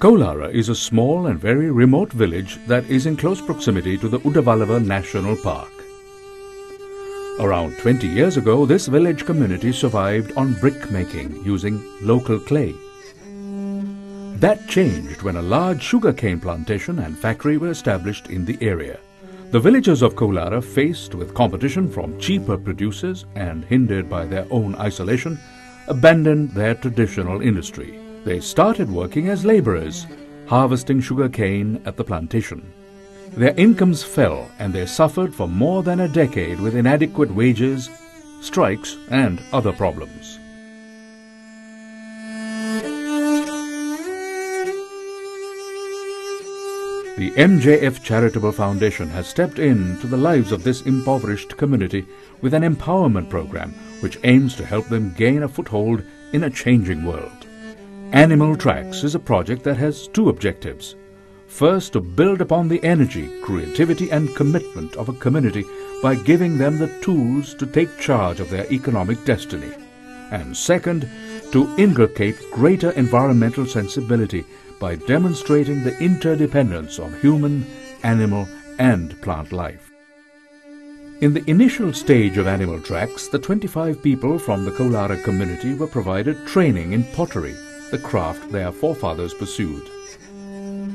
Koulara is a small and very remote village that is in close proximity to the Udavalava National Park. Around 20 years ago, this village community survived on brick making using local clay. That changed when a large sugarcane plantation and factory were established in the area. The villagers of Koulara, faced with competition from cheaper producers and hindered by their own isolation, abandoned their traditional industry. They started working as laborers, harvesting sugarcane at the plantation. Their incomes fell and they suffered for more than a decade with inadequate wages, strikes and other problems. The MJF Charitable Foundation has stepped into the lives of this impoverished community with an empowerment program which aims to help them gain a foothold in a changing world. Animal Tracks is a project that has two objectives. First, to build upon the energy, creativity and commitment of a community by giving them the tools to take charge of their economic destiny. And second, to inculcate greater environmental sensibility by demonstrating the interdependence of human, animal and plant life. In the initial stage of Animal Tracks, the 25 people from the Koulara community were provided training in pottery, the craft their forefathers pursued.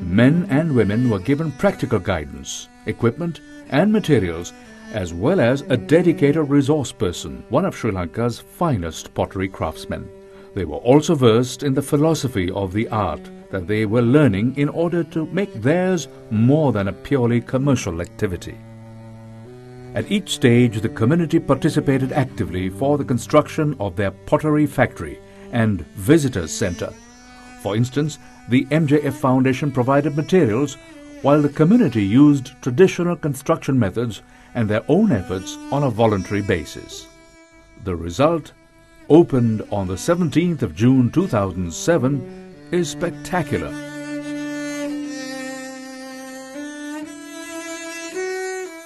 Men and women were given practical guidance, equipment and materials, as well as a dedicated resource person, one of Sri Lanka's finest pottery craftsmen. They were also versed in the philosophy of the art that they were learning in order to make theirs more than a purely commercial activity. At each stage, the community participated actively for the construction of their pottery factory and visitors center. For instance, the MJF Foundation provided materials while the community used traditional construction methods and their own efforts on a voluntary basis. The result, opened on the 17th of June 2007, is spectacular.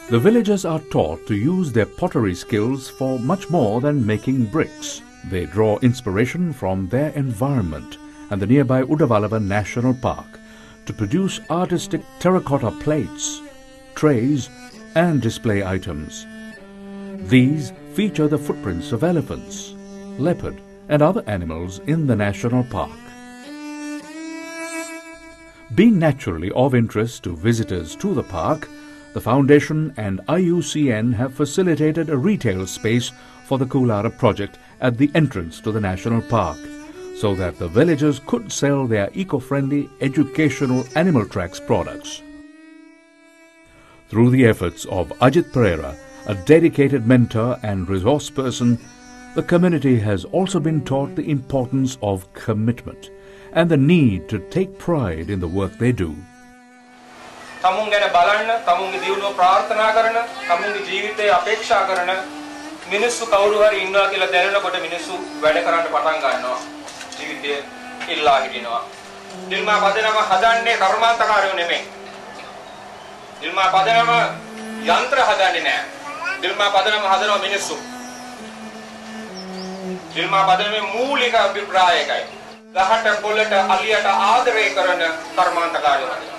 The villagers are taught to use their pottery skills for much more than making bricks. They draw inspiration from their environment and the nearby Udavalava National Park to produce artistic terracotta plates, trays and display items. These feature the footprints of elephants, leopard and other animals in the national park. Being naturally of interest to visitors to the park, the Foundation and IUCN have facilitated a retail space for the Koulara project at the entrance to the national park, so that the villagers could sell their eco-friendly educational Animal Tracks products. Through the efforts of Ajit Pereira, a dedicated mentor and resource person, the community has also been taught the importance of commitment and the need to take pride in the work they do. තමුන් ගැන බලන්න, තමුන්ගේ දියුණුව ප්‍රාර්ථනා කරන, තමුන්ගේ ජීවිතේ අපේක්ෂා කරන මිනිස්සු කවුරු හරි ඉන්නවා කියලා දැනනකොට මිනිස්සු වැඩ කරන්න පටන් ගන්නවා. ජීවිතේ ඉල්ලා හිටිනවා. දිල්මා පදනම හදන්නේ කර්මාන්තකාරයෝ නෙමෙයි. දිල්මා පදනම යන්ත්‍ර හදන්නේ නැහැ. දිල්මා පදනම හදනවා මිනිස්සු. දිල්මා පදනමේ මූලික අභිප්‍රාය එකයි. ගහට පොළට අලියට ආදරය කරන කර්මාන්තකාරයෝ හදනවා.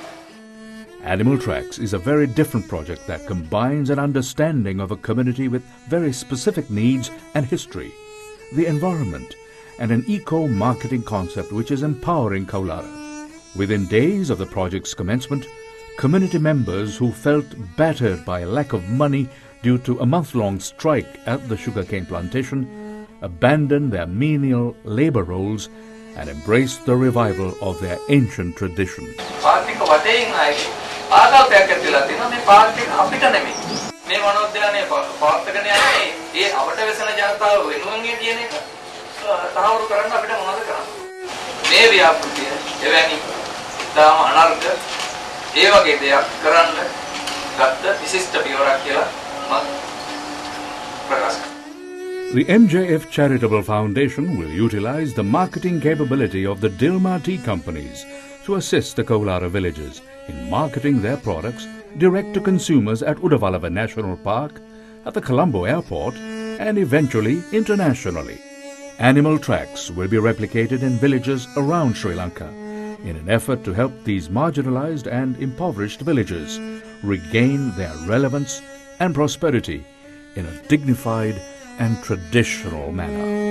Animal Tracks is a very different project that combines an understanding of a community with very specific needs and history, the environment, and an eco-marketing concept which is empowering Koulara. Within days of the project's commencement, community members who felt battered by a lack of money due to a month-long strike at the sugarcane plantation abandoned their menial labor roles and embraced the revival of their ancient tradition. ආකල්පයක් ඇතිලා තියෙනවා මේ park එක අපිට නෙමෙයි මේ වනෝද්‍යානයේ පවත්වාගෙන යන්නේ ඒ අපට වෙසෙන ජනතාව වෙනුවෙන් කියන එක තහවුරු කරන්න අපිට මොනවද කරන්න මේ ව්‍යාපෘතිය එවැනි දාම අනර්ග ඒ වගේ දෙයක් කරන්න ගත්ත විශිෂ්ට පියවරක් කියලා මම ප්‍රකාශ කරනවා. The MJF Charitable Foundation will utilize the marketing capability of the Dilmah tea companies to assist the Koulara villagers in marketing their products direct to consumers at Udavalava National Park, at the Colombo Airport and eventually internationally. Animal Tracks will be replicated in villages around Sri Lanka, in an effort to help these marginalized and impoverished villages regain their relevance and prosperity in a dignified and traditional manner.